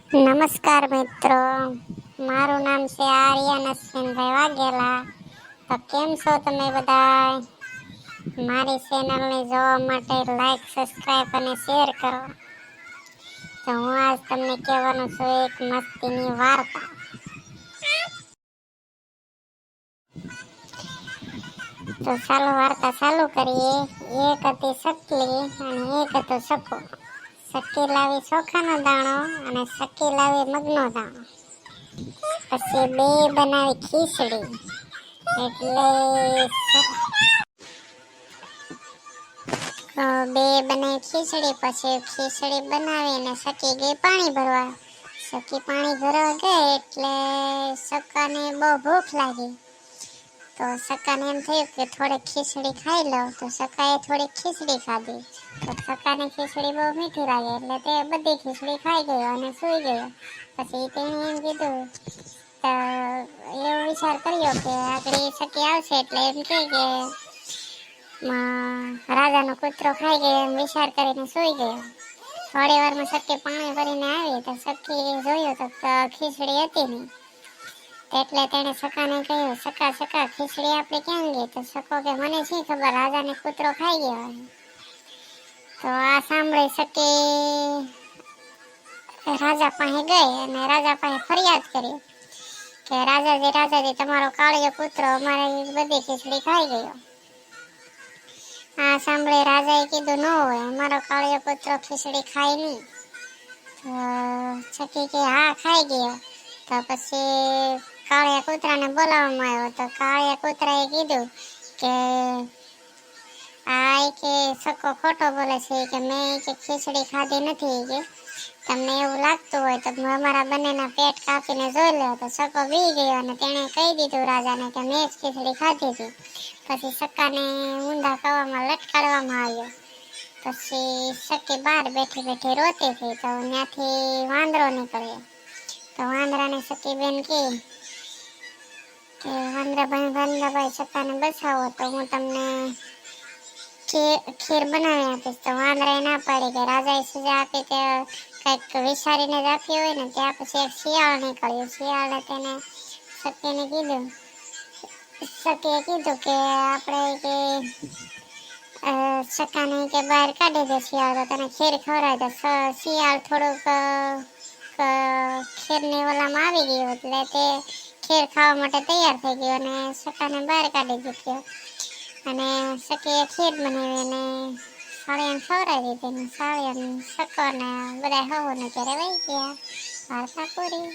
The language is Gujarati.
નમસ્કાર મિત્રો, મારું નામ છે આર્યન અશ્વિનભાઈ વાઘેલા. તો કેમ છો તમે બધા? મારી ચેનલને જોવા માટે લાઈક, સબસ્ક્રાઈબ અને શેર કરો. તો હું આજ તમને કહેવાનું છું એક મસ્તીની વાર્તા. તો ચાલો વાર્તા ચાલુ કરીએ. એક હતી સકલી અને એક હતો સકો. સકી લાવી ચોખાનો દાણો અને સકી લાવી મગનો દાણો. પછી બે બનાવી ખીચડી. એટલે બે બનાવી ખીચડી. પછી ખીચડી બનાવીને સકી ગઈ પાણી ભરવા. સકી પાણી ભરવા ગઈ એટલે સકાને બહુ ભૂખ લાગી. તો સકાને એમ થયું કે થોડીક ખીચડી ખાઈ લઉં. તો સકાએ થોડીક ખીચડી ખાધી. તો સકાને ખીચડી બહુ મીઠી લાગે એટલે તે બધી ખીચડી ખાઈ ગયો અને સૂઈ ગયો. પછી તેણે એમ કીધું, તો એવો વિચાર કર્યો કે આગળ સકી આવશે એટલે એમ કહે કે રાજાનો કૂતરો ખાઈ ગયો એમ વિચાર કરીને સૂઈ ગયો. થોડી વારમાં સકી પાણી ભરીને આવી તો સકી જોયું તો ખીચડી હતી નહીં. એટલે તેણે સકાને કહ્યું, સકા ખીચડી આપણે ક્યાં ગઈ? તો સકો કે મને શી ખબર, રાજાને કૂતરો ખાઈ ગયો. તો આ સાંભળી સકી રાજા પાસે ગઈ અને રાજા પાસે ફરિયાદ કરી કે રાજાજી તમારો કાળિયો કૂતરો અમારી બધી ખીચડી ખાઈ ગયો. આ સાંભળી રાજાએ કીધું, ન હોય, અમારો કાળિયો કૂતરો ખીચડી ખાય નહીં. સકી કે હા ખાઈ ગયો. તો પછી કાળિયા કૂતરાને બોલાવવામાં આવ્યો. તો કાળિયા કૂતરાએ કીધું કે આ કે સકો ખોટો બોલે છે કે મેં કે ખીચડી ખાધી નથી. કે તમને એવું લાગતું હોય તો અમારા બંનેના પેટ કાપીને જોઈ લો. તો સકો બી ગયો અને તેણે કહી દીધું રાજાને કે મેં જ ખીચડી ખાધી હતી. પછી સકાને ઊંધા કવામાં લટકાડવામાં આવ્યો. પછી સકી બહાર બેઠી રોતી હતી. તો ત્યાંથી વાંદરો નીકળ્યો. તો વાંદરાને સકી બેન કે વાંદરાભાઈ સકાને બચાવો તો હું તમને ખીર બનાવી આપીશ. તો વાંદરાએ ના પાડી કે રાજાએ સજા આપી તે કંઈક વિચારીને જ આપી હોય ને. ત્યાં પછી એક શિયાળ નીકળ્યું. શિયાળે તેને સકીએ કીધું કે આપણે કે સકાને કે બહાર કાઢી દે શિયાળ, તો તને ખીર ખવડાવે. તો શિયાળ થોડુંક ખીરની ઓલામાં આવી ગયું એટલે તે ખીર ખાવા માટે તૈયાર થઈ ગયો અને સકાને બહાર કાઢી દીધો. અને સકીએ ખીર બનાવી અને સાળિયાને ખવડાવી દીધી. સાળિયાને સકોને બધા હવોને ઘરે વહી ગયા. વાર્તા પૂરી.